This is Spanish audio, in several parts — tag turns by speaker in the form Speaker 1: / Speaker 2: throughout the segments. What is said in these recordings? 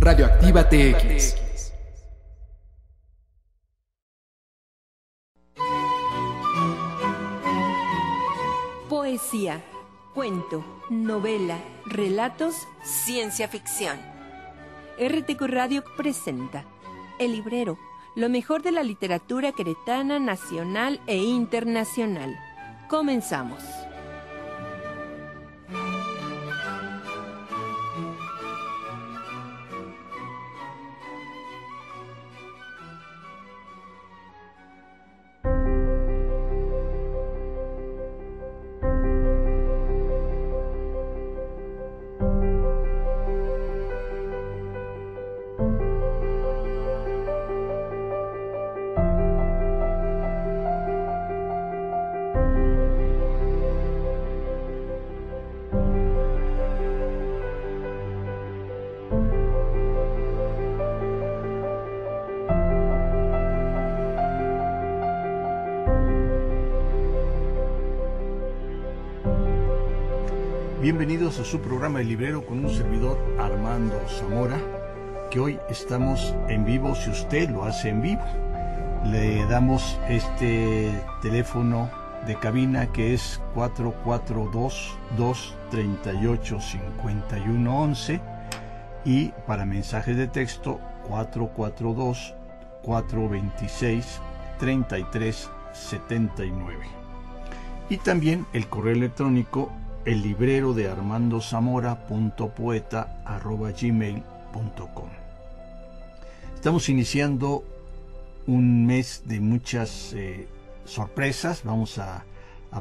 Speaker 1: Radioactiva TX.
Speaker 2: Poesía, cuento, novela, relatos, ciencia ficción. RTQ Radio presenta El Librero, lo mejor de la literatura queretana, nacional e internacional. Comenzamos.
Speaker 3: Bienvenidos a su programa El Librero con un servidor, Armando Zamora, que hoy estamos en vivo. Si usted lo hace en vivo, le damos este teléfono de cabina que es 442-238-5111 y para mensajes de texto 442-426-3379. Y también el correo electrónico el librero de armandozamora.poeta@gmail.com. Estamos iniciando un mes de muchas sorpresas. Vamos a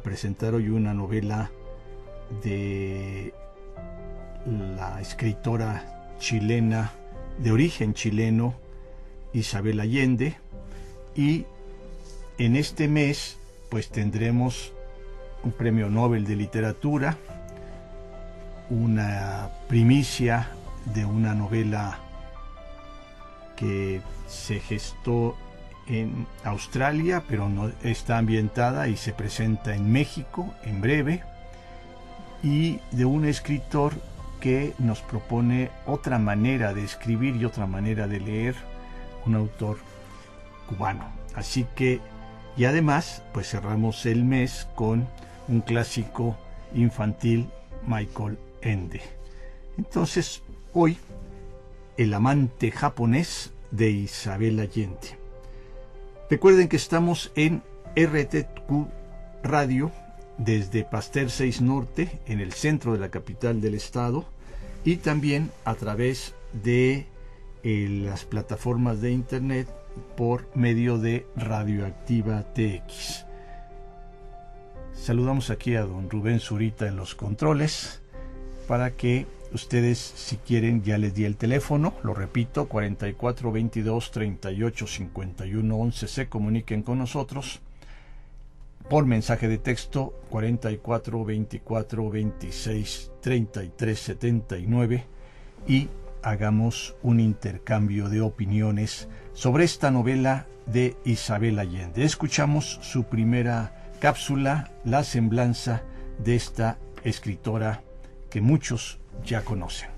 Speaker 3: presentar hoy una novela de la escritora chilena de origen chileno Isabel Allende, y en este mes pues tendremos un premio Nobel de literatura, una primicia de una novela que se gestó en Australia, pero no está ambientada y se presenta en México en breve, y de un escritor que nos propone otra manera de escribir y otra manera de leer, un autor cubano. Así que, y además, pues cerramos el mes con un clásico infantil, Michael Ende. Entonces, hoy, El amante japonés de Isabel Allende. Recuerden que estamos en RTQ Radio desde Pasteur 6 Norte, en el centro de la capital del estado, y también a través de las plataformas de internet por medio de Radioactiva TX. Saludamos aquí a don Rubén Zurita en los controles para que ustedes, si quieren, ya les di el teléfono, lo repito, 4422-385111, se comuniquen con nosotros por mensaje de texto 4424263379 y hagamos un intercambio de opiniones sobre esta novela de Isabel Allende. Escuchamos su primera cápsula, La semblanza, de esta escritora que muchos ya conocen.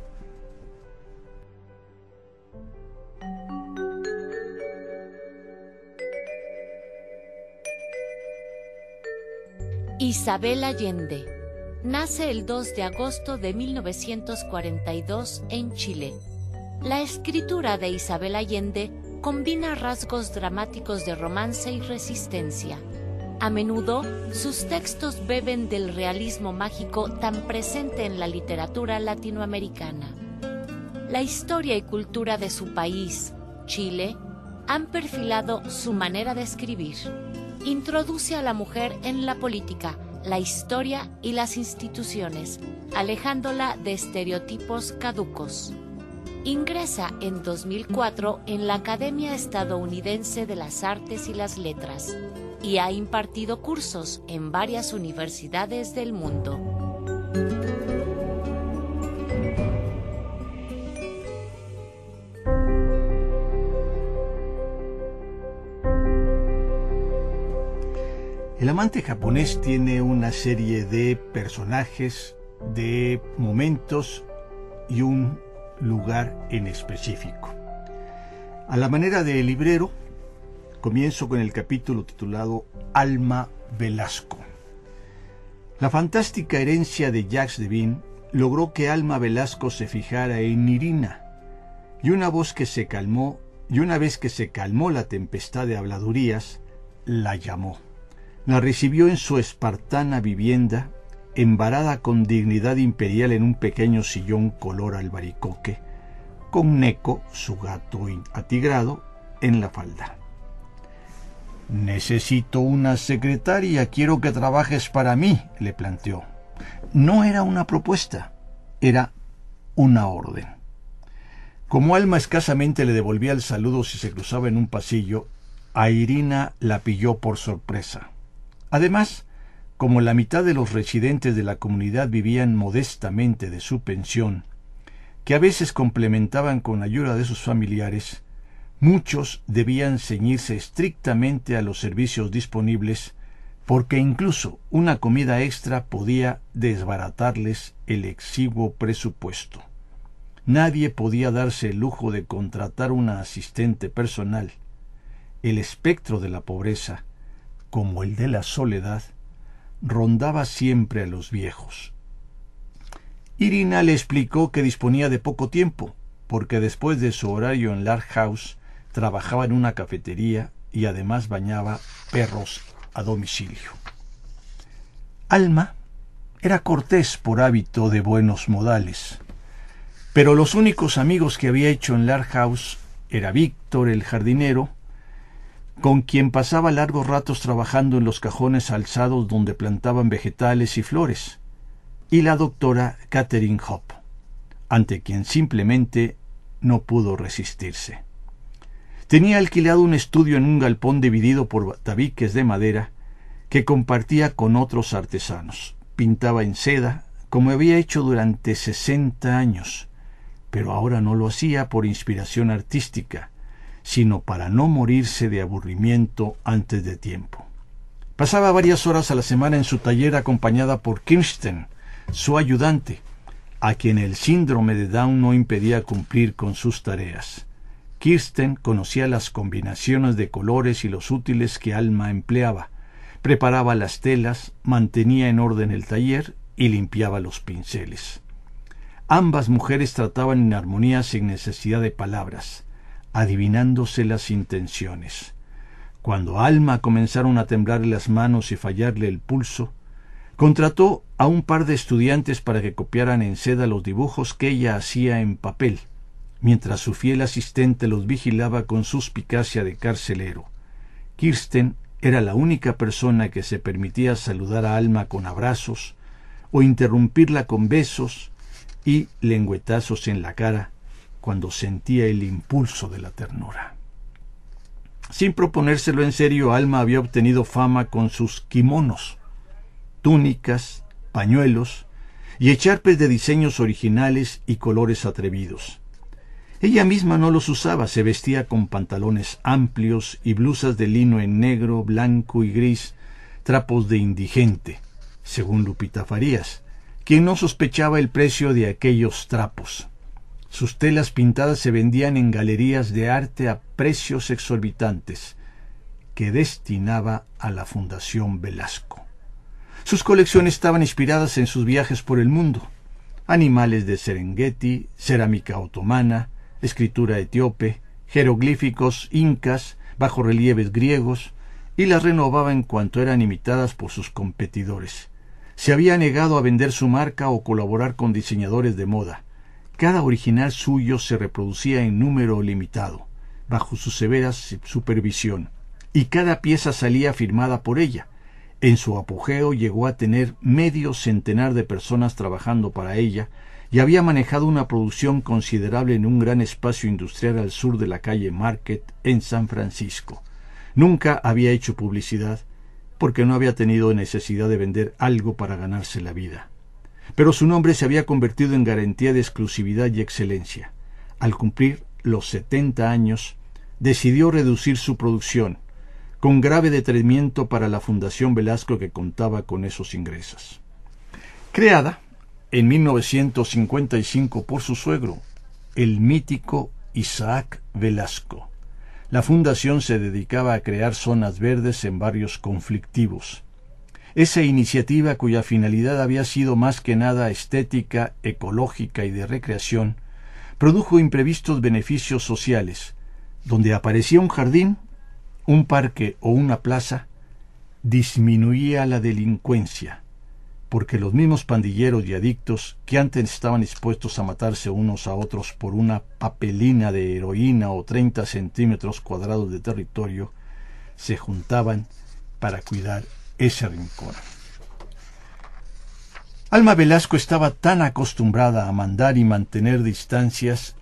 Speaker 4: Isabel Allende nace el 2 de agosto de 1942 en Chile. La escritura de Isabel Allende combina rasgos dramáticos de romance y resistencia. A menudo, sus textos beben del realismo mágico tan presente en la literatura latinoamericana. La historia y cultura de su país, Chile, han perfilado su manera de escribir. Introduce a la mujer en la política, la historia y las instituciones, alejándola de estereotipos caducos. Ingresa en 2004 en la Academia Estadounidense de las Artes y las Letras y ha impartido cursos en varias universidades del mundo.
Speaker 3: El amante japonés tiene una serie de personajes, de momentos y un lugar en específico. A la manera de El Librero, comienzo con el capítulo titulado Alma Velasco. La fantástica herencia de Jacques Devine logró que Alma Velasco se fijara en Irina, y una vez que se calmó la tempestad de habladurías, la llamó. La recibió en su espartana vivienda, embarada con dignidad imperial en un pequeño sillón color albaricoque, con Neco, su gato atigrado, en la falda. «Necesito una secretaria, quiero que trabajes para mí», le planteó. No era una propuesta, era una orden. Como Alma escasamente le devolvía el saludo si se cruzaba en un pasillo, a Irina la pilló por sorpresa. Además, como la mitad de los residentes de la comunidad vivían modestamente de su pensión, que a veces complementaban con ayuda de sus familiares, muchos debían ceñirse estrictamente a los servicios disponibles, porque incluso una comida extra podía desbaratarles el exiguo presupuesto. Nadie podía darse el lujo de contratar una asistente personal. El espectro de la pobreza, como el de la soledad, rondaba siempre a los viejos. Irina le explicó que disponía de poco tiempo, porque después de su horario en Large House trabajaba en una cafetería y además bañaba perros a domicilio. Alma era cortés por hábito de buenos modales, pero los únicos amigos que había hecho en Large House era Víctor, el jardinero, con quien pasaba largos ratos trabajando en los cajones alzados donde plantaban vegetales y flores, y la doctora Catherine Hope, ante quien simplemente no pudo resistirse. Tenía alquilado un estudio en un galpón dividido por tabiques de madera que compartía con otros artesanos. Pintaba en seda, como había hecho durante 60 años, pero ahora no lo hacía por inspiración artística, sino para no morirse de aburrimiento antes de tiempo. Pasaba varias horas a la semana en su taller acompañada por Kirsten, su ayudante, a quien el síndrome de Down no impedía cumplir con sus tareas. Kirsten conocía las combinaciones de colores y los útiles que Alma empleaba, preparaba las telas, mantenía en orden el taller y limpiaba los pinceles. Ambas mujeres trataban en armonía sin necesidad de palabras, adivinándose las intenciones. Cuando a Alma comenzaron a temblarle las manos y fallarle el pulso, contrató a un par de estudiantes para que copiaran en seda los dibujos que ella hacía en papel, mientras su fiel asistente los vigilaba con suspicacia de carcelero. Kirsten era la única persona que se permitía saludar a Alma con abrazos o interrumpirla con besos y lengüetazos en la cara cuando sentía el impulso de la ternura. Sin proponérselo en serio, Alma había obtenido fama con sus kimonos, túnicas, pañuelos y echarpes de diseños originales y colores atrevidos. Ella misma no los usaba, se vestía con pantalones amplios y blusas de lino en negro, blanco y gris, trapos de indigente, según Lupita Farías, quien no sospechaba el precio de aquellos trapos. Sus telas pintadas se vendían en galerías de arte a precios exorbitantes, que destinaba a la Fundación Velasco. Sus colecciones estaban inspiradas en sus viajes por el mundo: animales de Serengeti, cerámica otomana, escritura etíope, jeroglíficos incas, bajorrelieves griegos, y las renovaba en cuanto eran imitadas por sus competidores. Se había negado a vender su marca o colaborar con diseñadores de moda. Cada original suyo se reproducía en número limitado, bajo su severa supervisión, y cada pieza salía firmada por ella. En su apogeo llegó a tener medio centenar de personas trabajando para ella, y había manejado una producción considerable en un gran espacio industrial al sur de la calle Market, en San Francisco. Nunca había hecho publicidad, porque no había tenido necesidad de vender algo para ganarse la vida. Pero su nombre se había convertido en garantía de exclusividad y excelencia. Al cumplir los 70 años, decidió reducir su producción, con grave detrimento para la Fundación Velasco, que contaba con esos ingresos. Creada en 1955 por su suegro, el mítico Isaac Velasco. La fundación se dedicaba a crear zonas verdes en barrios conflictivos. Esa iniciativa, cuya finalidad había sido más que nada estética, ecológica y de recreación, produjo imprevistos beneficios sociales. Donde aparecía un jardín, un parque o una plaza, disminuía la delincuencia, porque los mismos pandilleros y adictos que antes estaban dispuestos a matarse unos a otros por una papelina de heroína o 30 centímetros cuadrados de territorio, se juntaban para cuidar ese rincón. Alma Velasco estaba tan acostumbrada a mandar y mantener distancias,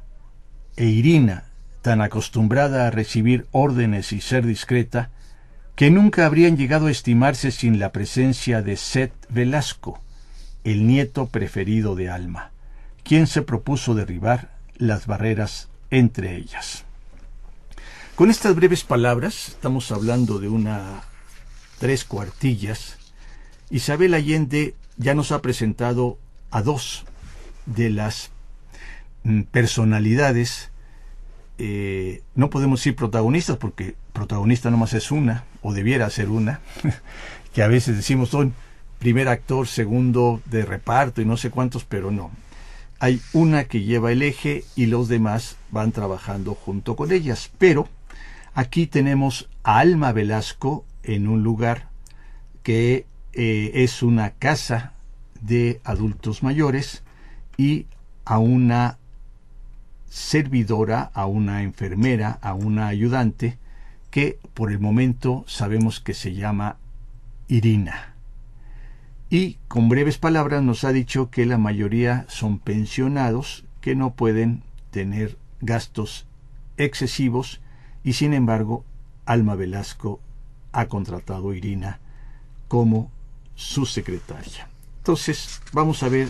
Speaker 3: e Irina tan acostumbrada a recibir órdenes y ser discreta, que nunca habrían llegado a estimarse sin la presencia de Seth Velasco, el nieto preferido de Alma, quien se propuso derribar las barreras entre ellas. Con estas breves palabras, estamos hablando de 3 cuartillas, Isabel Allende ya nos ha presentado a 2 de las personalidades. No podemos decir protagonistas, porque protagonista nomás es una, o debiera ser una, que a veces decimos son primer actor, segundo de reparto y no sé cuántos, pero no. Hay una que lleva el eje y los demás van trabajando junto con ellas. Pero aquí tenemos a Alma Velasco en un lugar que es una casa de adultos mayores, y a una servidora, a una enfermera, a una ayudante, que por el momento sabemos que se llama Irina. Y con breves palabras nos ha dicho que la mayoría son pensionados, que no pueden tener gastos excesivos, y sin embargo Alma Velasco ha contratado a Irina como su secretaria. Entonces vamos a ver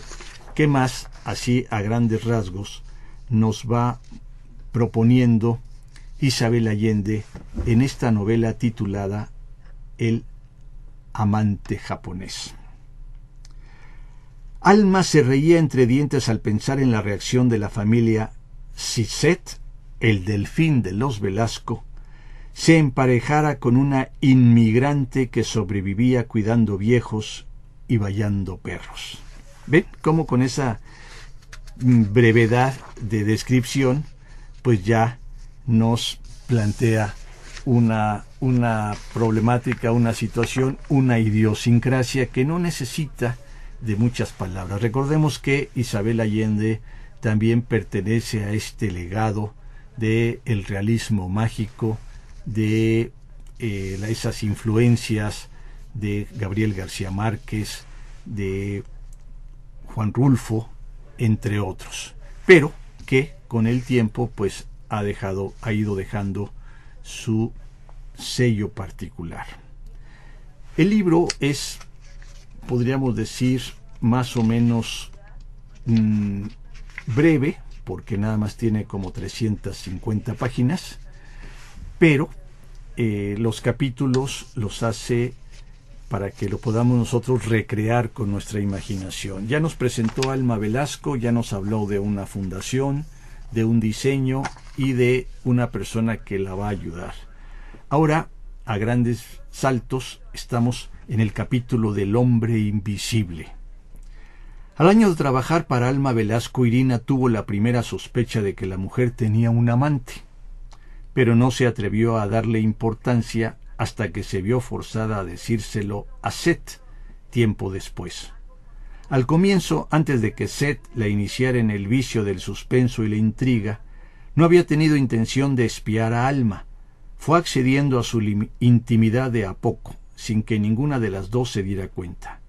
Speaker 3: qué más, así a grandes rasgos, nos va proponiendo Isabel Allende en esta novela titulada El amante japonés. Alma se reía entre dientes al pensar en la reacción de la familia si Seth, el delfín de los Velasco, se emparejara con una inmigrante que sobrevivía cuidando viejos y bayando perros. ¿Ven cómo con esa brevedad de descripción pues ya nos plantea una problemática, una situación, una idiosincrasia que no necesita de muchas palabras? Recordemos que Isabel Allende también pertenece a este legado del realismo mágico, de esas influencias de Gabriel García Márquez, de Juan Rulfo, entre otros, pero que con el tiempo pues ha ido dejando su sello particular. El libro es, podríamos decir, más o menos breve, porque nada más tiene como 350 páginas, pero los capítulos los hace para que lo podamos nosotros recrear con nuestra imaginación. Ya nos presentó Alma Velasco, ya nos habló de una fundación, de un diseño y de una persona que la va a ayudar. Ahora, a grandes saltos, estamos en el capítulo del hombre invisible. Al año de trabajar para Alma Velasco, Irina tuvo la primera sospecha de que la mujer tenía un amante, pero no se atrevió a darle importancia hasta que se vio forzada a decírselo a Seth tiempo después. Al comienzo, antes de que Seth la iniciara en el vicio del suspenso y la intriga, no había tenido intención de espiar a Alma. Fue accediendo a su intimidad de a poco, sin que ninguna de las dos se diera cuenta.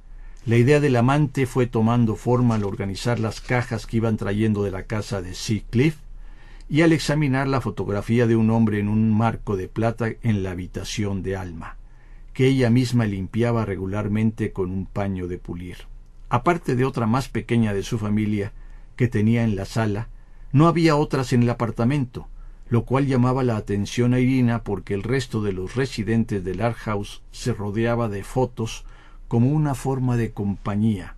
Speaker 3: La idea del amante fue tomando forma al organizar las cajas que iban trayendo de la casa de Seacliff y al examinar la fotografía de un hombre en un marco de plata en la habitación de Alma, que ella misma limpiaba regularmente con un paño de pulir. Aparte de otra más pequeña de su familia que tenía en la sala, no había otras en el apartamento, lo cual llamaba la atención a Irina porque el resto de los residentes del Art House se rodeaba de fotos como una forma de compañía.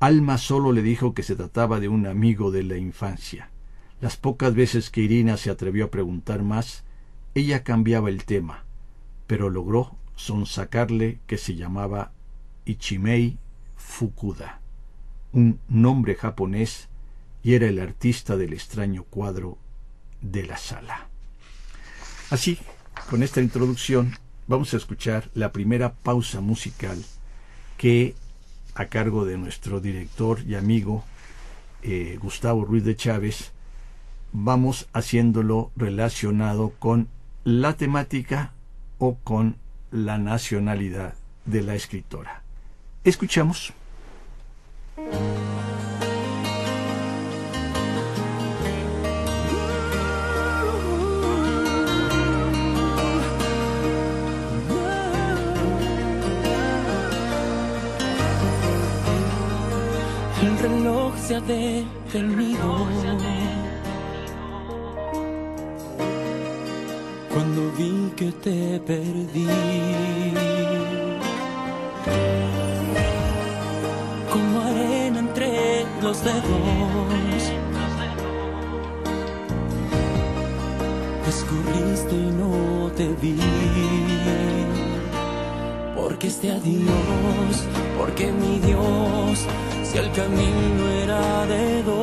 Speaker 3: Alma solo le dijo que se trataba de un amigo de la infancia. Las pocas veces que Irina se atrevió a preguntar más, ella cambiaba el tema, pero logró sonsacarle que se llamaba Ichimei Fukuda, un nombre japonés, y era el artista del extraño cuadro de la sala. Así, con esta introducción, vamos a escuchar la primera pausa musical que, a cargo de nuestro director y amigo Gustavo Ruiz de Chávez, vamos haciéndolo relacionado con la temática o con la nacionalidad de la escritora. Escuchamos.
Speaker 1: El reloj se ha detenido cuando vi que te perdí. Como arena entre los dedos, escurriste y no te vi. Porque este adiós, porque mi Dios, si el camino era de dos,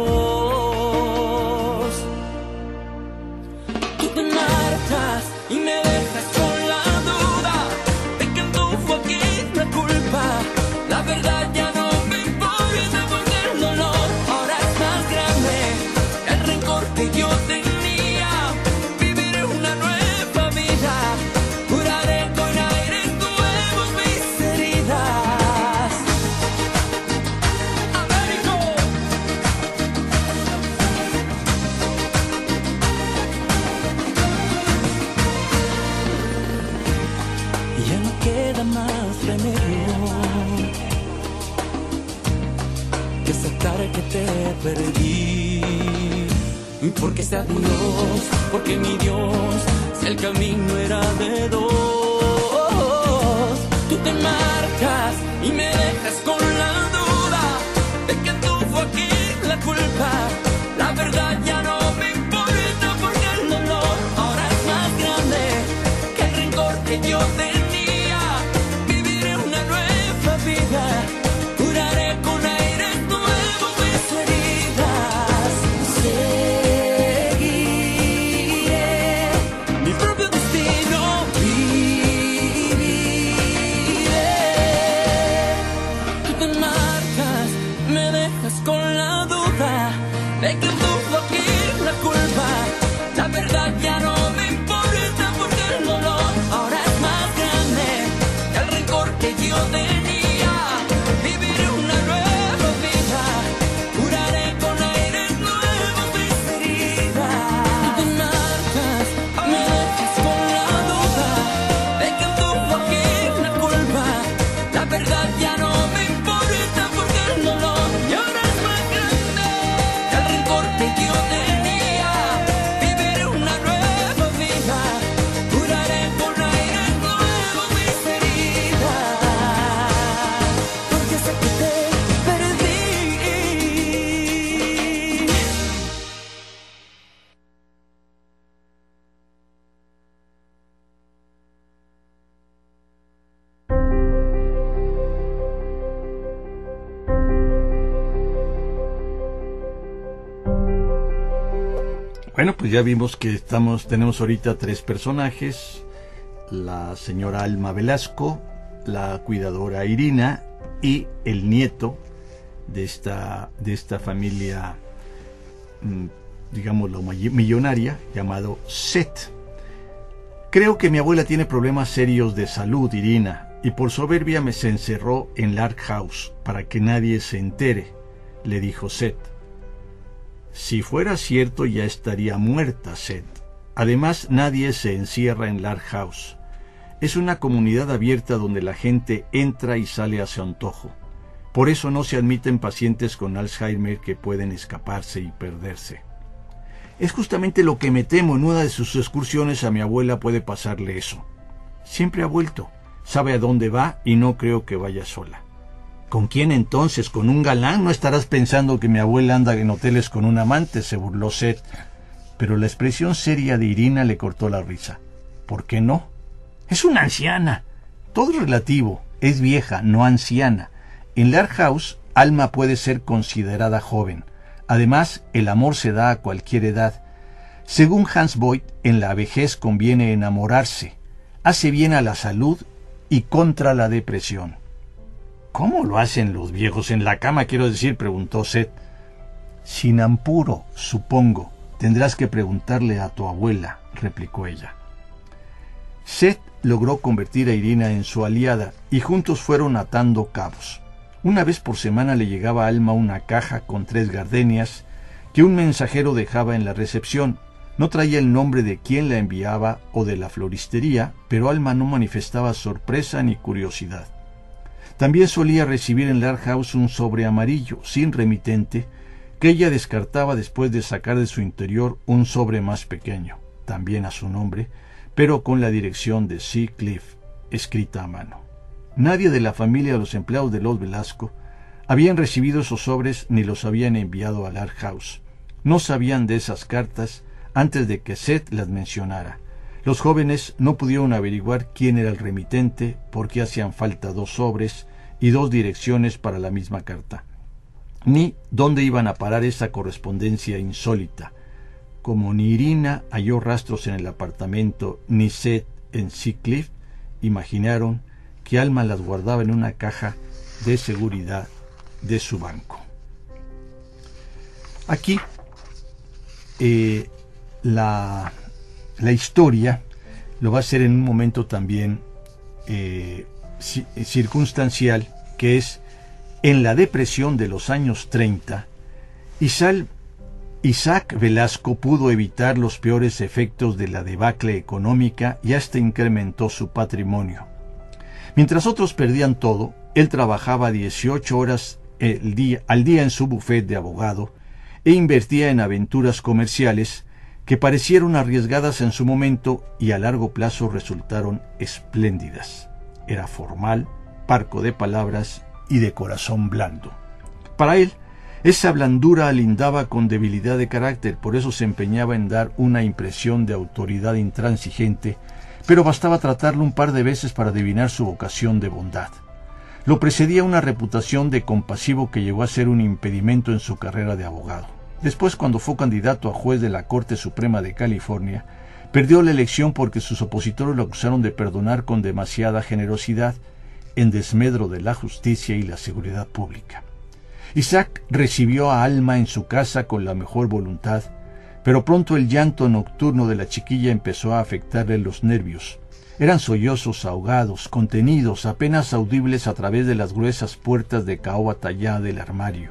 Speaker 1: tú te marchas y me dejas con la duda de que tú fue aquí la culpa. La verdad ya no me importa porque el dolor ahora es más grande. El rencor que yo tenía, vivir una nueva vida. Curaré con aires nuevos mis heridas. Américo. Y ya no queda más remedio que aceptar que te perdí. Porque este adiós, porque mi Dios, si el camino era de dos, tú te marcas y me dejas con la duda de que tú fue aquí la culpa. La verdad ya no me importa porque el dolor ahora es más grande que el rencor que yo tenía. Viviré una nueva vida, curaré con aires nuevos mis heridas. Seguiré mi propio destino, viviré. Tú te marcas, me dejas con la duda de que tuvo aquí la culpa. La verdad ya no me importa porque el dolor ahora es más grande que el rencor que yo tenía. Viviré una nueva vida, curaré con aires nuevos mis heridas. Tú te marcas, me dejas con la duda de que tuvo aquí la culpa. La verdad ya no me importa porque el dolor ya ahora es más grande que el rencor que yo tenía. Viviré una nueva vida, curaré con aires nuevos mis heridas. Porque sé que te perdí.
Speaker 3: Bueno, pues ya vimos que tenemos ahorita tres personajes: la señora Alma Velasco, la cuidadora Irina y el nieto de esta familia, digámoslo, millonaria, llamado Seth. Creo que mi abuela tiene problemas serios de salud, Irina, y por soberbia se encerró en Lark House para que nadie se entere, le dijo Seth. Si fuera cierto, ya estaría muerta, Seth. Además, nadie se encierra en Lark House. Es una comunidad abierta donde la gente entra y sale a su antojo. Por eso no se admiten pacientes con Alzheimer que pueden escaparse y perderse. Es justamente lo que me temo. En una de sus excursiones a mi abuela puede pasarle eso. Siempre ha vuelto, sabe a dónde va y no creo que vaya sola. ¿Con quién entonces? ¿Con un galán? No estarás pensando que mi abuela anda en hoteles con un amante, se burló Seth. Pero la expresión seria de Irina le cortó la risa. ¿Por qué no? Es una anciana. Todo es relativo. Es vieja, no anciana. En Lark House, Alma puede ser considerada joven. Además, el amor se da a cualquier edad. Según Hans Boyd, en la vejez conviene enamorarse. Hace bien a la salud y contra la depresión. ¿Cómo lo hacen los viejos en la cama, quiero decir?, preguntó Seth. Sin ampuro, supongo. Tendrás que preguntarle a tu abuela, replicó ella. Seth logró convertir a Irina en su aliada y juntos fueron atando cabos. Una vez por semana le llegaba a Alma una caja con 3 gardenias que un mensajero dejaba en la recepción. No traía el nombre de quien la enviaba o de la floristería, pero Alma no manifestaba sorpresa ni curiosidad. También solía recibir en Lark House un sobre amarillo, sin remitente, que ella descartaba después de sacar de su interior un sobre más pequeño, también a su nombre, pero con la dirección de Sea Cliff, escrita a mano. Nadie de la familia de los empleados de los Velasco habían recibido esos sobres ni los habían enviado a Lark House. No sabían de esas cartas antes de que Seth las mencionara. Los jóvenes no pudieron averiguar quién era el remitente porque hacían falta 2 sobres y 2 direcciones para la misma carta, ni dónde iban a parar esa correspondencia insólita. Como ni Irina halló rastros en el apartamento ni Seth en Sea Cliff, imaginaron que Alma las guardaba en una caja de seguridad de su banco. Aquí la historia lo va a hacer en un momento también circunstancial, que es en la depresión de los años 30, Isaac Velasco pudo evitar los peores efectos de la debacle económica y hasta incrementó su patrimonio. Mientras otros perdían todo, él trabajaba 18 horas al día en su bufet de abogado e invertía en aventuras comerciales que parecieron arriesgadas en su momento y a largo plazo resultaron espléndidas. Era formal, parco de palabras y de corazón blando. Para él, esa blandura alindaba con debilidad de carácter, por eso se empeñaba en dar una impresión de autoridad intransigente, pero bastaba tratarlo un par de veces para adivinar su vocación de bondad. Lo precedía una reputación de compasivo que llegó a ser un impedimento en su carrera de abogado. Después, cuando fue candidato a juez de la Corte Suprema de California, perdió la elección porque sus opositores lo acusaron de perdonar con demasiada generosidad, en desmedro de la justicia y la seguridad pública. Isaac recibió a Alma en su casa con la mejor voluntad, pero pronto el llanto nocturno de la chiquilla empezó a afectarle los nervios. Eran sollozos ahogados, contenidos, apenas audibles a través de las gruesas puertas de caoba tallada del armario,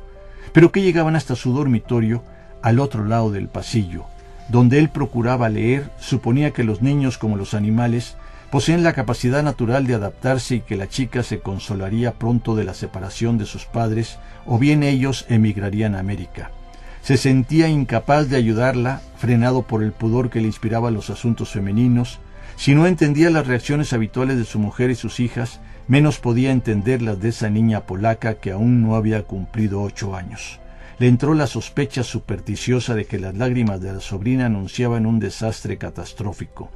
Speaker 3: pero que llegaban hasta su dormitorio al otro lado del pasillo. Donde él procuraba leer, suponía que los niños, como los animales, poseen la capacidad natural de adaptarse y que la chica se consolaría pronto de la separación de sus padres, o bien ellos emigrarían a América. Se sentía incapaz de ayudarla, frenado por el pudor que le inspiraba los asuntos femeninos. Si no entendía las reacciones habituales de su mujer y sus hijas, menos podía entender las de esa niña polaca que aún no había cumplido 8 años. Le entró la sospecha supersticiosa de que las lágrimas de la sobrina anunciaban un desastre catastrófico.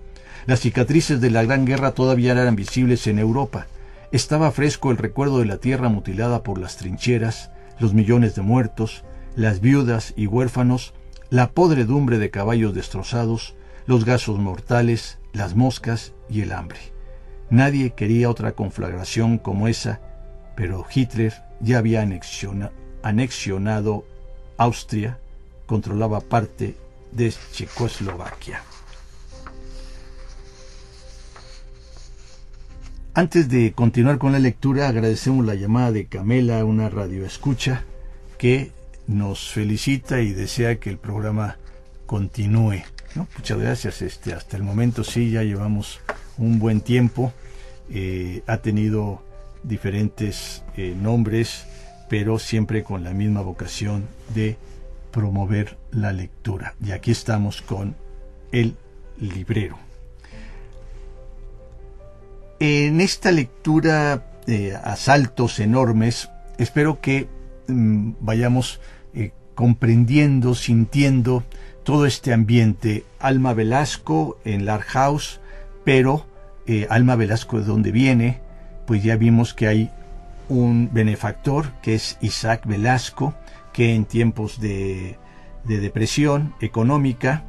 Speaker 3: Las cicatrices de la Gran Guerra todavía eran visibles en Europa. Estaba fresco el recuerdo de la tierra mutilada por las trincheras, los millones de muertos, las viudas y huérfanos, la podredumbre de caballos destrozados, los gases mortales, las moscas y el hambre. Nadie quería otra conflagración como esa, pero Hitler ya había anexionado Austria, controlaba parte de Checoslovaquia. Antes de continuar con la lectura, agradecemos la llamada de Camela, una radioescucha, que nos felicita y desea que el programa continúe, ¿no? Muchas gracias. Hasta el momento sí, ya llevamos un buen tiempo. Ha tenido diferentes nombres, pero siempre con la misma vocación de promover la lectura. Y aquí estamos con El Librero. En esta lectura, Asaltos Enormes, espero que vayamos comprendiendo, sintiendo todo este ambiente. Alma Velasco en Lark House, pero Alma Velasco, ¿de dónde viene? Pues ya vimos que hay un benefactor que es Isaac Velasco, que en tiempos de depresión económica,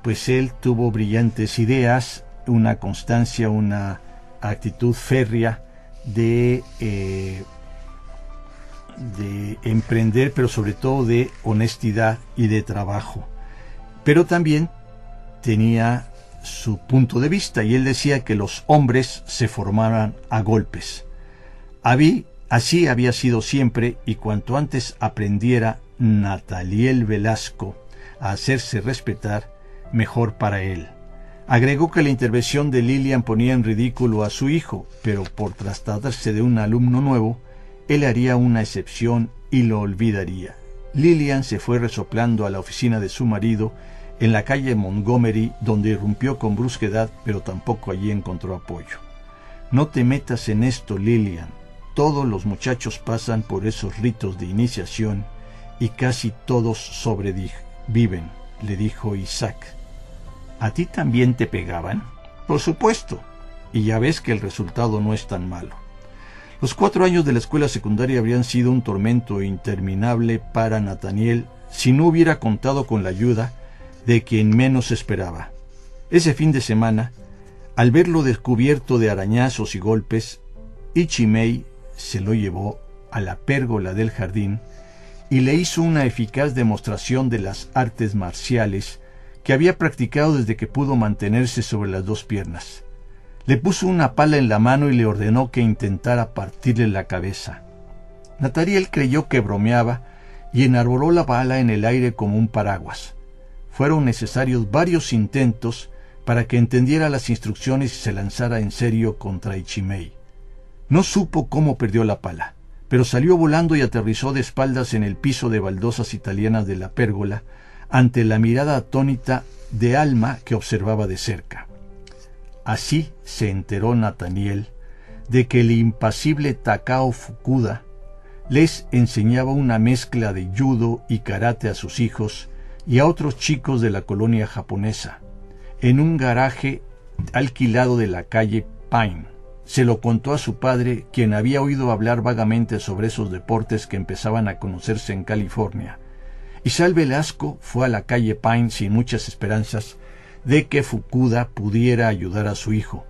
Speaker 3: pues él tuvo brillantes ideas, una constancia, una actitud férrea de emprender, pero sobre todo de honestidad y de trabajo. Pero también tenía su punto de vista, y él decía que los hombres se formaban a golpes. Así había sido siempre, y cuanto antes aprendiera Nataliel Velasco a hacerse respetar, mejor para él. Agregó que la intervención de Lilian ponía en ridículo a su hijo, pero por tratarse de un alumno nuevo, él haría una excepción y lo olvidaría. Lilian se fue resoplando a la oficina de su marido en la calle Montgomery, donde irrumpió con brusquedad, pero tampoco allí encontró apoyo. No te metas en esto, Lilian. Todos los muchachos pasan por esos ritos de iniciación y casi todos sobreviven, le dijo Isaac. ¿A ti también te pegaban? Por supuesto, y ya ves que el resultado no es tan malo. Los 4 años de la escuela secundaria habrían sido un tormento interminable para Nathaniel si no hubiera contado con la ayuda de quien menos esperaba. Ese fin de semana, al verlo descubierto de arañazos y golpes, Ichimei se lo llevó a la pérgola del jardín y le hizo una eficaz demostración de las artes marciales que había practicado desde que pudo mantenerse sobre las 2 piernas. Le puso una pala en la mano y le ordenó que intentara partirle la cabeza. Nathaniel creyó que bromeaba y enarboló la bala en el aire como un paraguas. Fueron necesarios varios intentos para que entendiera las instrucciones y se lanzara en serio contra Ichimei. No supo cómo perdió la pala, pero salió volando y aterrizó de espaldas en el piso de baldosas italianas de la pérgola, ante la mirada atónita de Alma, que observaba de cerca. Así se enteró Nathaniel de que el impasible Takao Fukuda les enseñaba una mezcla de judo y karate a sus hijos y a otros chicos de la colonia japonesa, en un garaje alquilado de la calle Pine. Se lo contó a su padre, quien había oído hablar vagamente sobre esos deportes que empezaban a conocerse en California. Isaac Velasco fue a la calle Pine sin muchas esperanzas de que Fukuda pudiera ayudar a su hijo.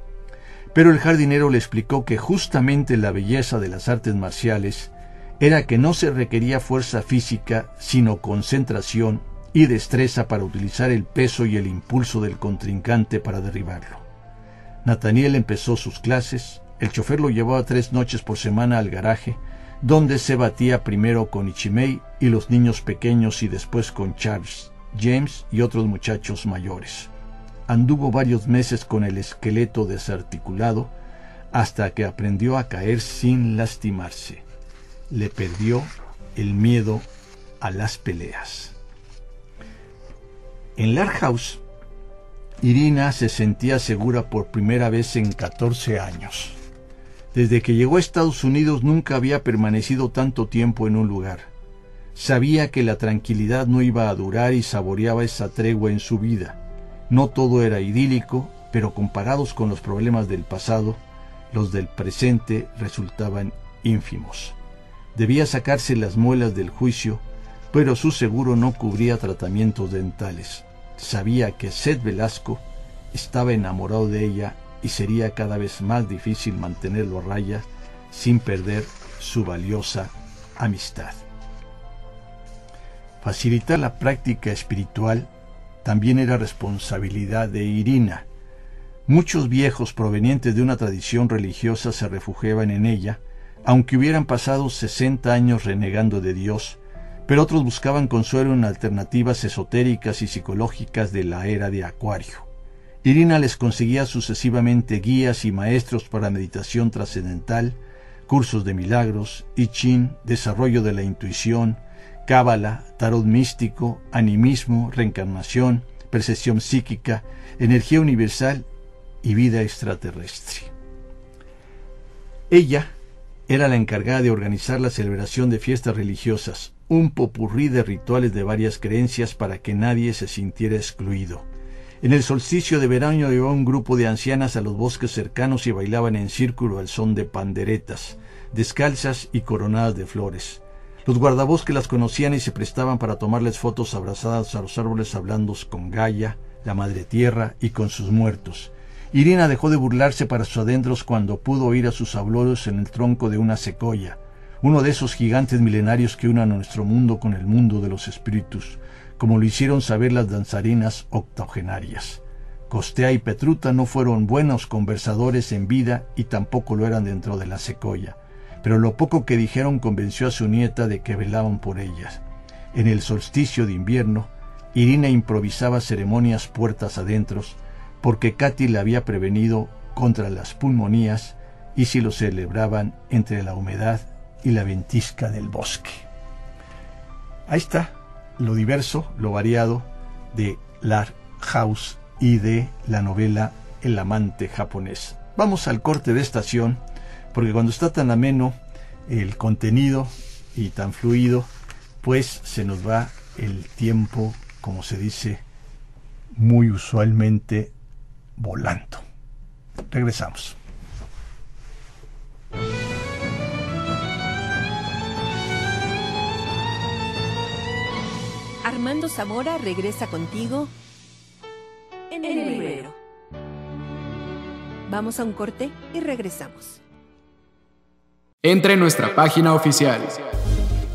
Speaker 3: Pero el jardinero le explicó que justamente la belleza de las artes marciales era que no se requería fuerza física, sino concentración y destreza para utilizar el peso y el impulso del contrincante para derribarlo. Nathaniel empezó sus clases. El chofer lo llevaba 3 noches por semana al garaje, donde se batía primero con Ichimei y los niños pequeños y después con Charles, James y otros muchachos mayores. Anduvo varios meses con el esqueleto desarticulado hasta que aprendió a caer sin lastimarse. Le perdió el miedo a las peleas. En Lark House, Irina se sentía segura por primera vez en 14 años. Desde que llegó a Estados Unidos nunca había permanecido tanto tiempo en un lugar. Sabía que la tranquilidad no iba a durar y saboreaba esa tregua en su vida. No todo era idílico, pero comparados con los problemas del pasado, los del presente resultaban ínfimos. Debía sacarse las muelas del juicio, pero su seguro no cubría tratamientos dentales. Sabía que Seth Velasco estaba enamorado de ella y sería cada vez más difícil mantenerlo a raya sin perder su valiosa amistad. Facilitar la práctica espiritual también era responsabilidad de Irina. Muchos viejos provenientes de una tradición religiosa se refugiaban en ella, aunque hubieran pasado 60 años renegando de Dios, pero otros buscaban consuelo en alternativas esotéricas y psicológicas de la era de Acuario. Irina les conseguía sucesivamente guías y maestros para meditación trascendental, cursos de milagros, I Ching, desarrollo de la intuición, cábala, tarot místico, animismo, reencarnación, percepción psíquica, energía universal y vida extraterrestre. Ella era la encargada de organizar la celebración de fiestas religiosas, un popurrí de rituales de varias creencias para que nadie se sintiera excluido. En el solsticio de verano llevaba un grupo de ancianas a los bosques cercanos y bailaban en círculo al son de panderetas, descalzas y coronadas de flores. Los guardabosques las conocían y se prestaban para tomarles fotos abrazadas a los árboles hablando con Gaia, la Madre Tierra, y con sus muertos. Irina dejó de burlarse para sus adentros cuando pudo oír a sus abuelos en el tronco de una secoya, uno de esos gigantes milenarios que unen a nuestro mundo con el mundo de los espíritus, como lo hicieron saber las danzarinas octogenarias. Costea y Petruta no fueron buenos conversadores en vida y tampoco lo eran dentro de la secoya, pero lo poco que dijeron convenció a su nieta de que velaban por ellas. En el solsticio de invierno, Irina improvisaba ceremonias puertas adentro, porque Katy le había prevenido contra las pulmonías y si lo celebraban entre la humedad y la ventisca del bosque. Ahí está lo diverso, lo variado de Lard House y de la novela El amante japonés. Vamos al corte de estación, porque cuando está tan ameno el contenido y tan fluido, pues se nos va el tiempo, como se dice muy usualmente, volando. Regresamos.
Speaker 2: Armando Zamora regresa contigo en el librero. Vamos a un corte y regresamos.
Speaker 5: Entre en nuestra página oficial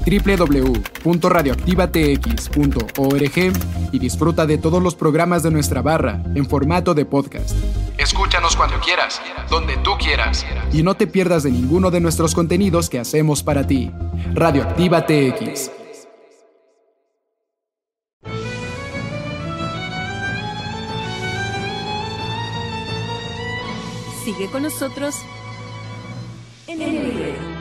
Speaker 5: www.radioactivatx.org y disfruta de todos los programas de nuestra barra en formato de podcast. Escúchanos cuando quieras, donde tú quieras, y no te pierdas de ninguno de nuestros contenidos que hacemos para ti. Radioactiva TX.
Speaker 2: Sigue con nosotros en el librero.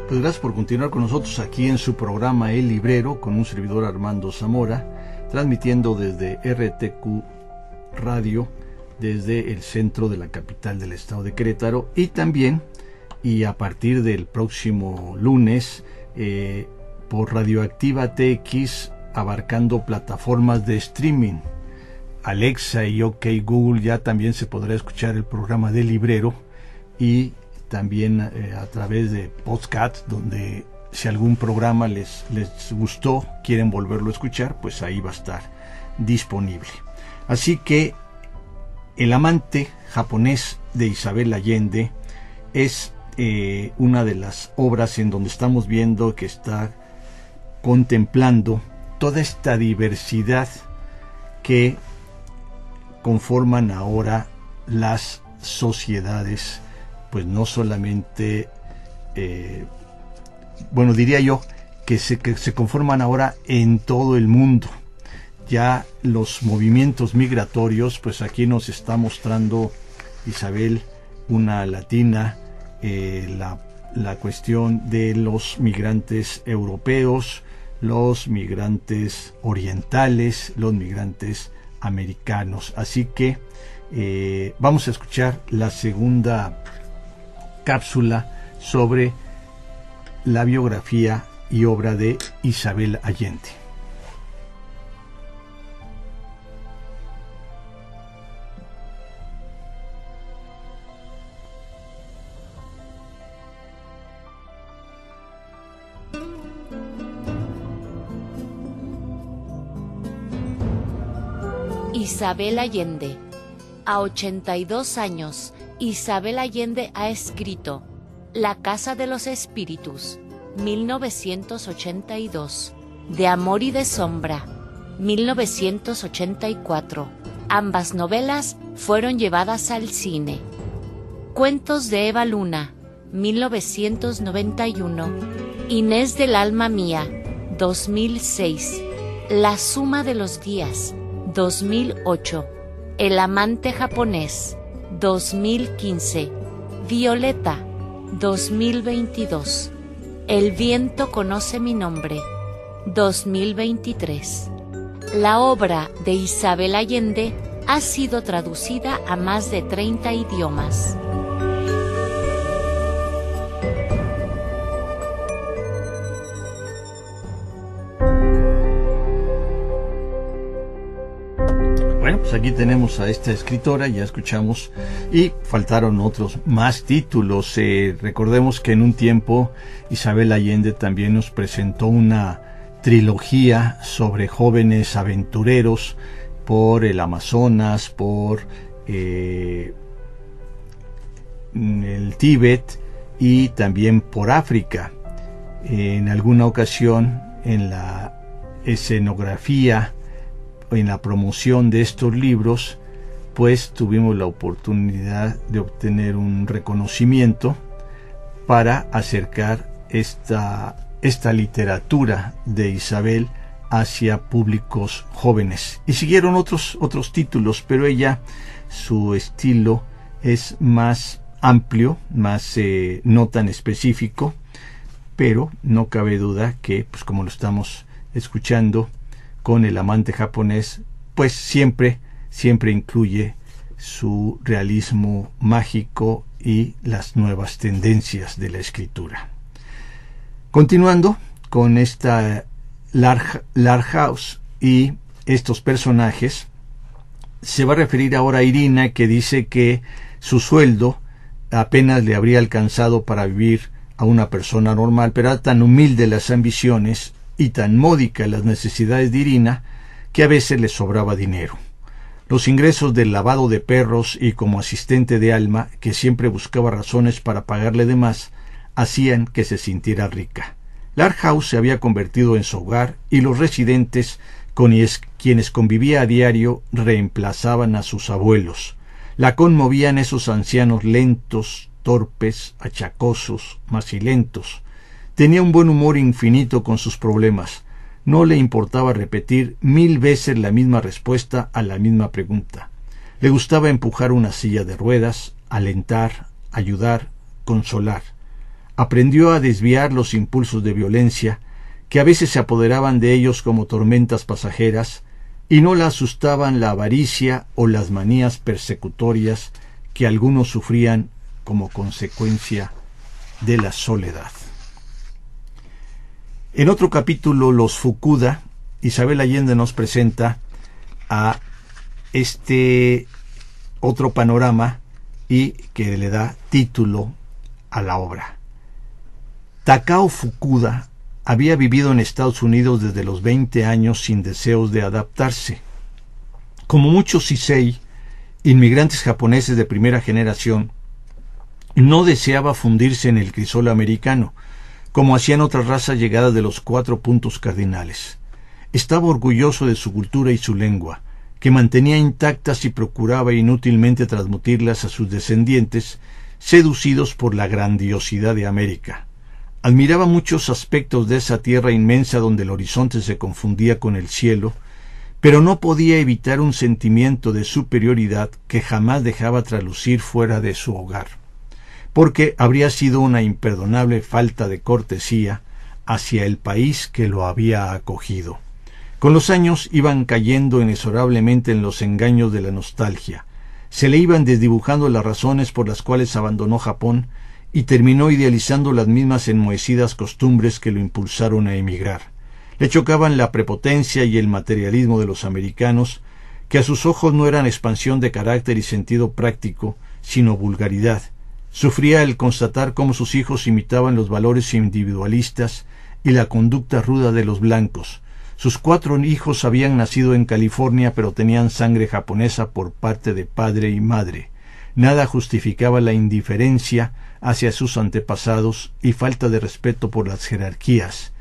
Speaker 3: Pues gracias por continuar con nosotros aquí en su programa El Librero, con un servidor Armando Zamora, transmitiendo desde RTQ Radio, desde el centro de la capital del estado de Querétaro, y también, y a partir del próximo lunes, por Radioactiva TX, abarcando plataformas de streaming. Alexa y OK Google ya también se podrá escuchar el programa del Librero, y también a través de podcast, donde si algún programa les gustó, quieren volverlo a escuchar, pues ahí va a estar disponible. Así que El amante japonés de Isabel Allende es una de las obras en donde estamos viendo que está contemplando toda esta diversidad que conforman ahora las sociedades, pues no solamente, diría yo, que se conforman ahora en todo el mundo. Ya los movimientos migratorios, pues aquí nos está mostrando Isabel, una latina, la cuestión de los migrantes europeos, los migrantes orientales, los migrantes americanos. Así que vamos a escuchar la segunda cápsula sobre la biografía y obra de Isabel Allende.
Speaker 4: Isabel Allende. A 82 años, Isabel Allende ha escrito La Casa de los Espíritus, 1982, De Amor y de Sombra, 1984. Ambas novelas fueron llevadas al cine. Cuentos de Eva Luna, 1991. Inés del alma mía, 2006. La suma de los días, 2008. El amante japonés, 2015. Violeta, 2022. El viento conoce mi nombre, 2023. La obra de Isabel Allende ha sido traducida a más de 30 idiomas.
Speaker 3: Bueno, pues aquí tenemos a esta escritora, ya escuchamos, y faltaron otros más títulos. Recordemos que en un tiempo Isabel Allende también nos presentó una trilogía sobre jóvenes aventureros por el Amazonas, por el Tíbet y también por África. En alguna ocasión, en la escenografía, en la promoción de estos libros, pues tuvimos la oportunidad de obtener un reconocimiento para acercar esta literatura de Isabel hacia públicos jóvenes. Y siguieron otros títulos, pero ella, su estilo es más amplio, más no tan específico, pero no cabe duda que, pues como lo estamos escuchando con El amante japonés, pues siempre incluye su realismo mágico y las nuevas tendencias de la escritura. Continuando con esta Larhaus y estos personajes, se va a referir ahora a Irina, que dice que su sueldo apenas le habría alcanzado para vivir a una persona normal, pero era tan humilde las ambiciones y tan módica las necesidades de Irina que a veces le sobraba dinero. Los ingresos del lavado de perros y como asistente de Alma, que siempre buscaba razones para pagarle de más, hacían que se sintiera rica. Larhaus se había convertido en su hogar y los residentes con quienes convivía a diario reemplazaban a sus abuelos. La conmovían esos ancianos lentos, torpes, achacosos, macilentos. Tenía un buen humor infinito con sus problemas. No le importaba repetir 1000 veces la misma respuesta a la misma pregunta. Le gustaba empujar una silla de ruedas, alentar, ayudar, consolar. Aprendió a desviar los impulsos de violencia que a veces se apoderaban de ellos como tormentas pasajeras y no la asustaban la avaricia o las manías persecutorias que algunos sufrían como consecuencia de la soledad. En otro capítulo, Los Fukuda, Isabel Allende nos presenta a este otro panorama y que le da título a la obra. Takao Fukuda había vivido en Estados Unidos desde los 20 años sin deseos de adaptarse. Como muchos Issei, inmigrantes japoneses de primera generación, no deseaba fundirse en el crisol americano, como hacían otras razas llegadas de los 4 puntos cardinales. Estaba orgulloso de su cultura y su lengua, que mantenía intactas y procuraba inútilmente transmitirlas a sus descendientes, seducidos por la grandiosidad de América. Admiraba muchos aspectos de esa tierra inmensa donde el horizonte se confundía con el cielo, pero no podía evitar un sentimiento de superioridad que jamás dejaba traslucir fuera de su hogar, porque habría sido una imperdonable falta de cortesía hacia el país que lo había acogido. Con los años iban cayendo inexorablemente en los engaños de la nostalgia. Se le iban desdibujando las razones por las cuales abandonó Japón y terminó idealizando las mismas enmohecidas costumbres que lo impulsaron a emigrar. Le chocaban la prepotencia y el materialismo de los americanos, que a sus ojos no eran expansión de carácter y sentido práctico, sino vulgaridad. Sufría el constatar cómo sus hijos imitaban los valores individualistas y la conducta ruda de los blancos. Sus 4 hijos habían nacido en California, pero tenían sangre japonesa por parte de padre y madre. Nada justificaba la indiferencia hacia sus antepasados y falta de respeto por las jerarquías.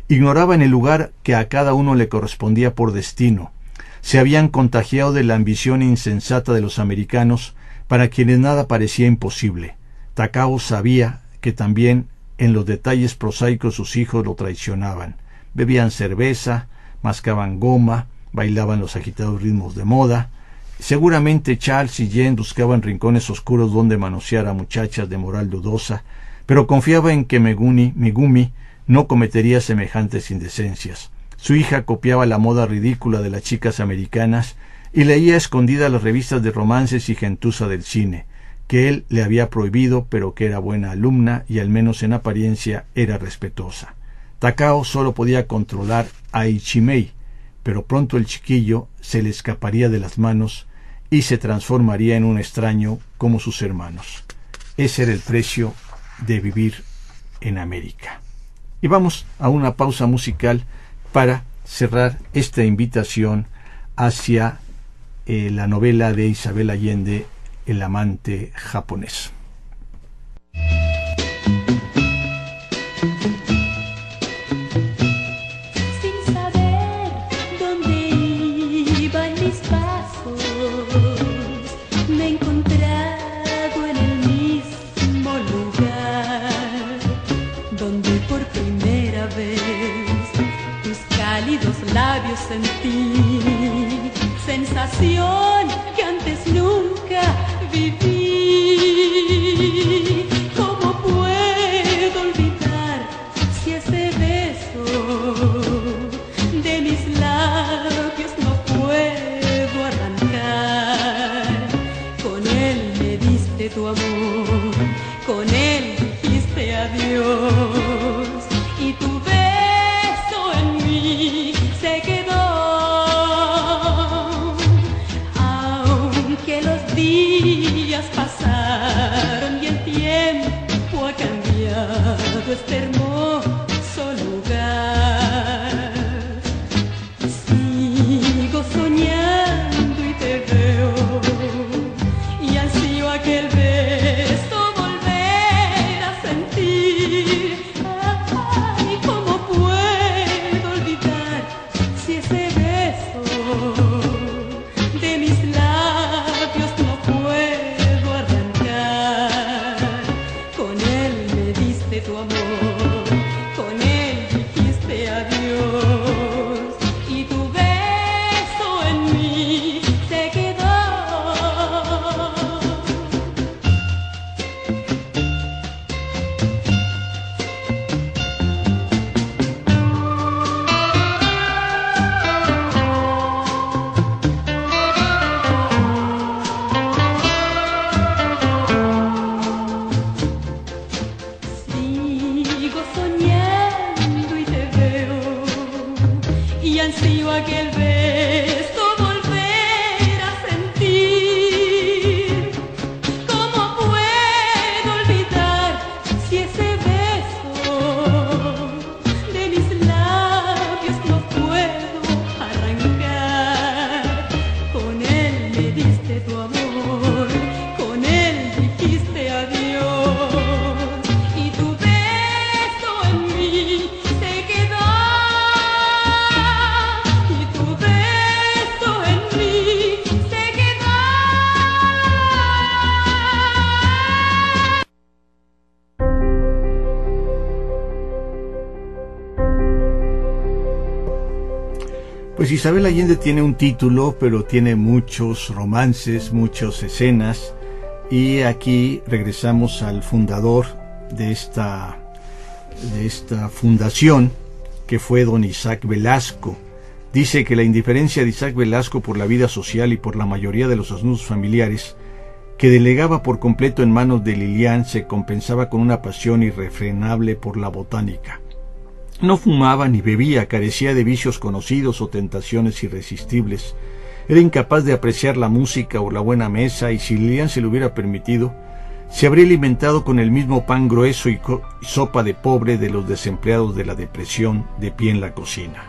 Speaker 3: Ignoraban el lugar que a cada uno le correspondía por destino. Se habían contagiado de la ambición insensata de los americanos, para quienes nada parecía imposible. Takao sabía que también en los detalles prosaicos sus hijos lo traicionaban. Bebían cerveza, mascaban goma, bailaban los agitados ritmos de moda. Seguramente Charles y Jen buscaban rincones oscuros donde manosear a muchachas de moral dudosa, pero confiaba en que Megumi no cometería semejantes indecencias. Su hija copiaba la moda ridícula de las chicas americanas y leía a escondidas las revistas de romances y gentuza del cine, que él le había prohibido, pero que era buena alumna y al menos en apariencia era respetuosa. Takao solo podía controlar a Ichimei, pero pronto el chiquillo se le escaparía de las manos y se transformaría en un extraño como sus hermanos. Ese era el precio de vivir en América. Y vamos a una pausa musical para cerrar esta invitación hacia la novela de Isabel Allende, El amante japonés.
Speaker 6: Sin saber dónde iban mis pasos, me he encontrado en el mismo lugar donde por primera vez tus cálidos labios sentí, sensación que antes nunca viví. ¿Cómo puedo olvidar si ese beso de mis labios no puedo arrancar? Con él me diste tu amor, con él dijiste adiós, y tu beso en mí se quedó. Aunque los días pasaron y el tiempo ha cambiado este hermoso lugar, sigo soñando y te veo, y ansío aquel beso volver a sentir. Ay, ¿cómo puedo olvidar si ese beso de mis labios no puedo arrancar? Con él me diste tu amor, con él dijiste adiós, y tu beso en mí se quedó. Sigo soñando y te veo, y ansío aquel beso volver a sentir. ¿Cómo puedo olvidar si ese beso de mis labios no puedo arrancar? Con él me diste tu amor, con él dijiste adiós, y tu beso en mí se quedó, y tu beso en mí se quedó.
Speaker 3: Pues Isabel Allende tiene un título, pero tiene muchos romances, muchas escenas, y aquí regresamos al fundador de esta fundación, que fue don Isaac Velasco. Dice que la indiferencia de Isaac Velasco por la vida social y por la mayoría de los asuntos familiares, que delegaba por completo en manos de Lilian, se compensaba con una pasión irrefrenable por la botánica. No fumaba ni bebía, carecía de vicios conocidos o tentaciones irresistibles. Era incapaz de apreciar la música o la buena mesa, y si Lilian se lo hubiera permitido, se habría alimentado con el mismo pan grueso y sopa de pobre de los desempleados de la depresión de pie en la cocina.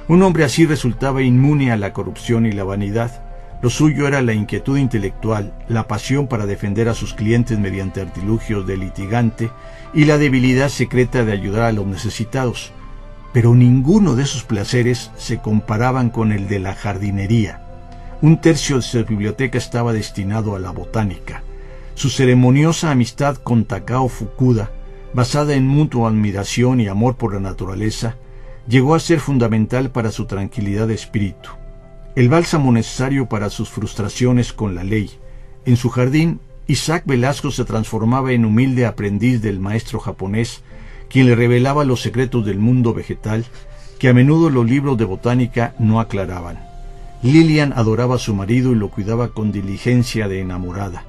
Speaker 3: Un hombre así resultaba inmune a la corrupción y la vanidad. Lo suyo era la inquietud intelectual, la pasión para defender a sus clientes mediante artilugios de litigante y la debilidad secreta de ayudar a los necesitados. Pero ninguno de sus placeres se comparaban con el de la jardinería. 1/3 de su biblioteca estaba destinado a la botánica. Su ceremoniosa amistad con Takao Fukuda, basada en mutua admiración y amor por la naturaleza, llegó a ser fundamental para su tranquilidad de espíritu, el bálsamo necesario para sus frustraciones con la ley. En su jardín, Isaac Velasco se transformaba en humilde aprendiz del maestro japonés, quien le revelaba los secretos del mundo vegetal que a menudo los libros de botánica no aclaraban. Lillian adoraba a su marido y lo cuidaba con diligencia de enamorada,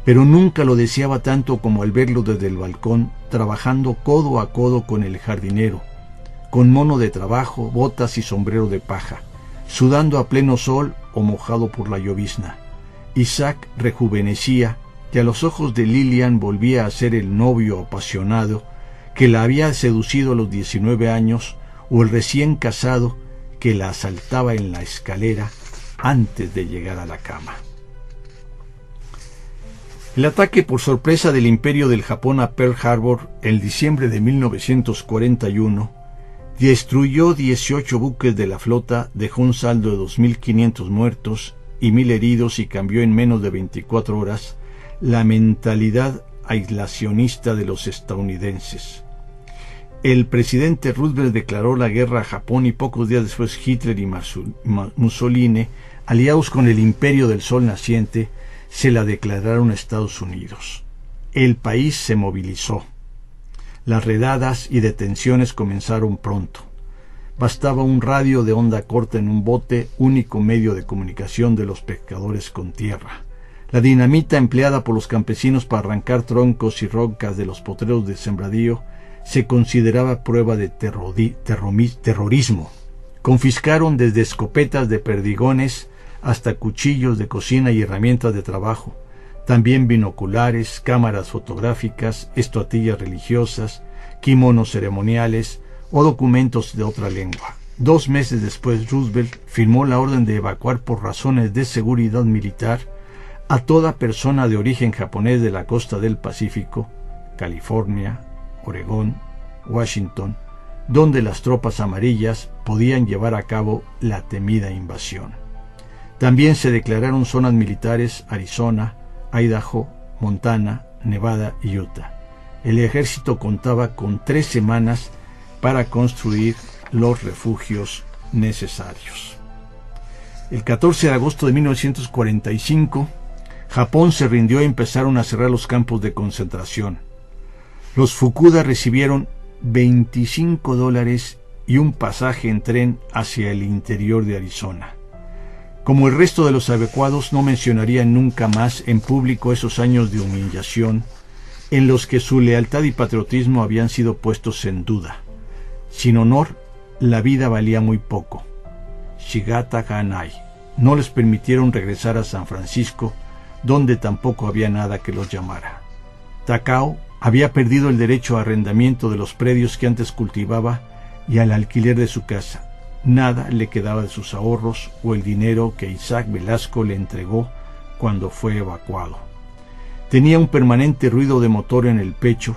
Speaker 3: pero nunca lo deseaba tanto como al verlo desde el balcón trabajando codo a codo con el jardinero, con mono de trabajo, botas y sombrero de paja, sudando a pleno sol o mojado por la llovizna. Isaac rejuvenecía y a los ojos de Lillian volvía a ser el novio apasionado que la había seducido a los 19 años o el recién casado que la asaltaba en la escalera antes de llegar a la cama. El ataque por sorpresa del Imperio del Japón a Pearl Harbor en diciembre de 1941 destruyó 18 buques de la flota, dejó un saldo de 2.500 muertos y 1.000 heridos y cambió en menos de 24 horas la mentalidad aislacionista de los estadounidenses. El presidente Roosevelt declaró la guerra a Japón y pocos días después Hitler y Mussolini, aliados con el Imperio del Sol naciente, se la declararon a Estados Unidos. El país se movilizó. Las redadas y detenciones comenzaron pronto. Bastaba un radio de onda corta en un bote, único medio de comunicación de los pescadores con tierra. La dinamita empleada por los campesinos para arrancar troncos y rocas de los potreros de sembradío se consideraba prueba de terrorismo. Confiscaron desde escopetas de perdigones hasta cuchillos de cocina y herramientas de trabajo, también binoculares, cámaras fotográficas, estatuillas religiosas, kimonos ceremoniales o documentos de otra lengua. 2 meses después, Roosevelt firmó la orden de evacuar por razones de seguridad militar a toda persona de origen japonés de la costa del Pacífico, California, Oregón, Washington, donde las tropas amarillas podían llevar a cabo la temida invasión. También se declararon zonas militares Arizona, Idaho, Montana, Nevada y Utah. El ejército contaba con 3 semanas para construir los refugios necesarios. El 14 de agosto de 1945, Japón se rindió y empezaron a cerrar los campos de concentración. Los Fukuda recibieron $25 y un pasaje en tren hacia el interior de Arizona. Como el resto de los evacuados, no mencionarían nunca más en público esos años de humillación en los que su lealtad y patriotismo habían sido puestos en duda. Sin honor, la vida valía muy poco. Shigata Ganai. No les permitieron regresar a San Francisco, donde tampoco había nada que los llamara. Takao había perdido el derecho a arrendamiento de los predios que antes cultivaba y al alquiler de su casa. Nada le quedaba de sus ahorros o el dinero que Isaac Velasco le entregó cuando fue evacuado. Tenía un permanente ruido de motor en el pecho,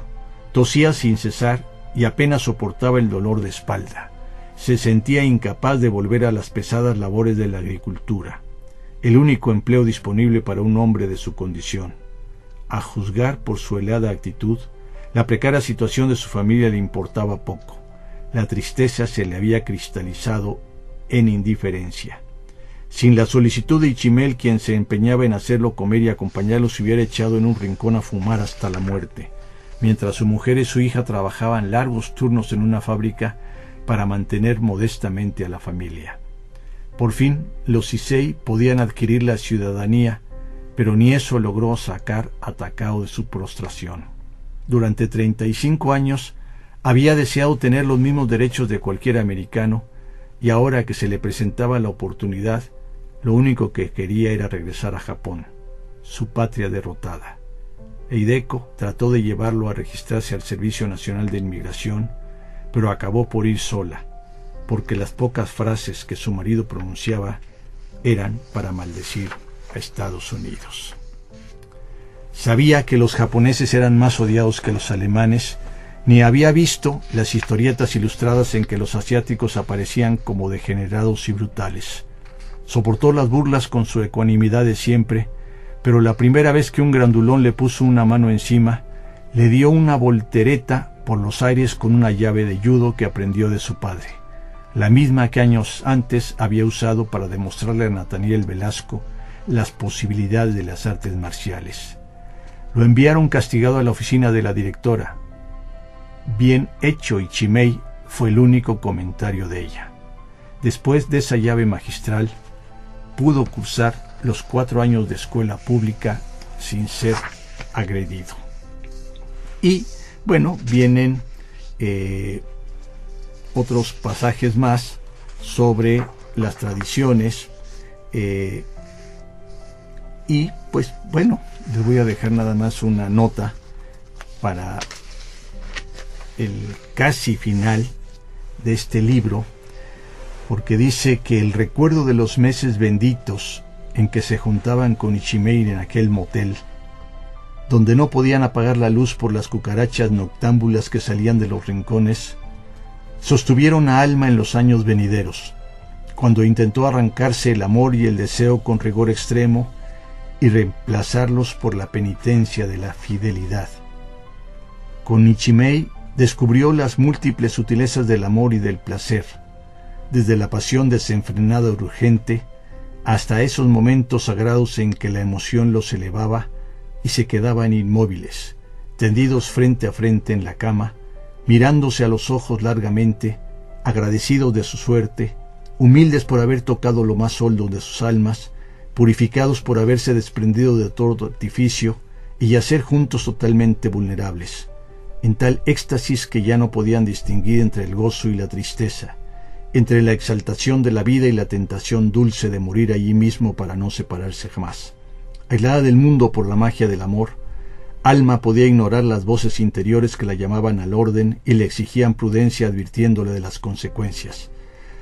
Speaker 3: tosía sin cesar y apenas soportaba el dolor de espalda. Se sentía incapaz de volver a las pesadas labores de la agricultura, el único empleo disponible para un hombre de su condición. A juzgar por su helada actitud, la precaria situación de su familia le importaba poco. La tristeza se le había cristalizado en indiferencia. Sin la solicitud de Ichimel, quien se empeñaba en hacerlo comer y acompañarlo, se hubiera echado en un rincón a fumar hasta la muerte, mientras su mujer y su hija trabajaban largos turnos en una fábrica para mantener modestamente a la familia. Por fin, los Issei podían adquirir la ciudadanía, pero ni eso logró sacar a Takao de su prostración. Durante 35 años había deseado tener los mismos derechos de cualquier americano, y ahora que se le presentaba la oportunidad, lo único que quería era regresar a Japón, su patria derrotada. Hideko trató de llevarlo a registrarse al Servicio Nacional de Inmigración, pero acabó por ir sola, porque las pocas frases que su marido pronunciaba eran para maldecir a Estados Unidos. Sabía que los japoneses eran más odiados que los alemanes, ni había visto las historietas ilustradas en que los asiáticos aparecían como degenerados y brutales. Soportó las burlas con su ecuanimidad de siempre, pero la primera vez que un grandulón le puso una mano encima, le dio una voltereta por los aires con una llave de judo que aprendió de su padre, la misma que años antes había usado para demostrarle a Nathaniel Velasco las posibilidades de las artes marciales. Lo enviaron castigado a la oficina de la directora, Bien hecho, Ichimei, fue el único comentario de ella. Después de esa llave magistral, pudo cursar los 4 años de escuela pública sin ser agredido. Y bueno, vienen otros pasajes más sobre las tradiciones, y pues bueno, les voy a dejar nada más una nota para el casi final de este libro, porque dice que el recuerdo de los meses benditos en que se juntaban con Ichimei en aquel motel, donde no podían apagar la luz por las cucarachas noctámbulas que salían de los rincones, sostuvieron a Alma en los años venideros, cuando intentó arrancarse el amor y el deseo con rigor extremo y reemplazarlos por la penitencia de la fidelidad. Con Ichimei descubrió las múltiples sutilezas del amor y del placer, desde la pasión desenfrenada y urgente hasta esos momentos sagrados en que la emoción los elevaba y se quedaban inmóviles, tendidos frente a frente en la cama, mirándose a los ojos largamente, agradecidos de su suerte, humildes por haber tocado lo más hondo de sus almas, purificados por haberse desprendido de todo artificio y yacer juntos totalmente vulnerables, en tal éxtasis que ya no podían distinguir entre el gozo y la tristeza, entre la exaltación de la vida y la tentación dulce de morir allí mismo para no separarse jamás. Aislada del mundo por la magia del amor, Alma podía ignorar las voces interiores que la llamaban al orden y le exigían prudencia advirtiéndole de las consecuencias.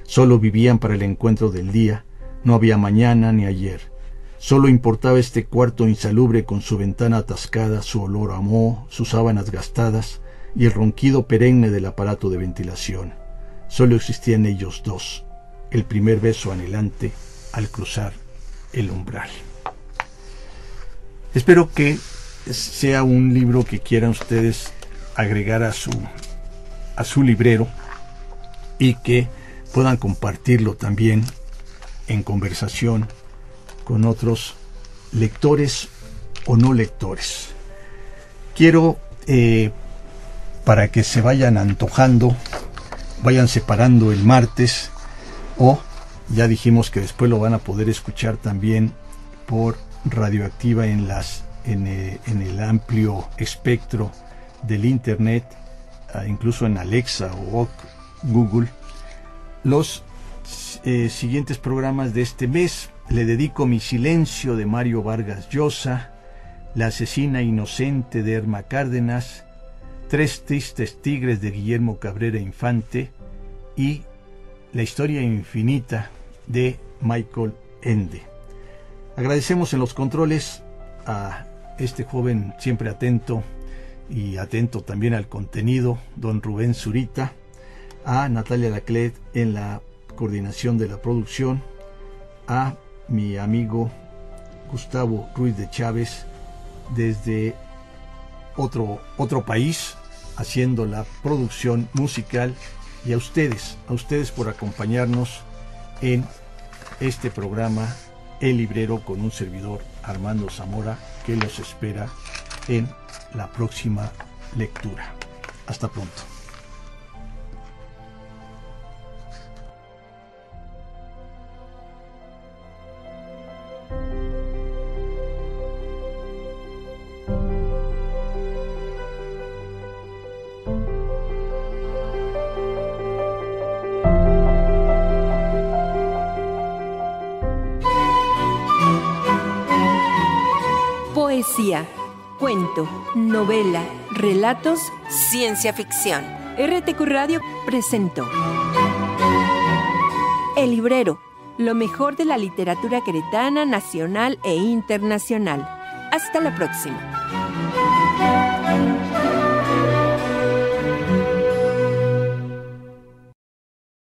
Speaker 3: Solo vivían para el encuentro del día, no había mañana ni ayer. Solo importaba este cuarto insalubre con su ventana atascada, su olor a moho, sus sábanas gastadas y el ronquido perenne del aparato de ventilación. Solo existían ellos dos, el primer beso anhelante al cruzar el umbral. Espero que sea un libro que quieran ustedes agregar a su librero y que puedan compartirlo también en conversación con otros lectores o no lectores. Quiero, para que se vayan antojando, vayan separando el martes, o ya dijimos que después lo van a poder escuchar también por Radioactiva en el amplio espectro del internet, incluso en Alexa o Google. Los siguientes programas de este mes: Le dedico mi silencio, de Mario Vargas Llosa; La asesina inocente, de Erma Cárdenas; Tres tristes tigres, de Guillermo Cabrera Infante; y La historia infinita, de Michael Ende. Agradecemos en los controles a este joven siempre atento y atento también al contenido, don Rubén Zurita, a Natalia Laclet en la coordinación de la producción, a mi amigo Gustavo Ruiz de Chávez desde otro país haciendo la producción musical, y a ustedes por acompañarnos en este programa El Librero, con un servidor, Armando Zamora, que los espera en la próxima lectura. Hasta pronto.
Speaker 2: Poesía, cuento, novela, relatos, ciencia ficción. RTQ Radio presentó El Librero, lo mejor de la literatura queretana, nacional e internacional. Hasta la próxima.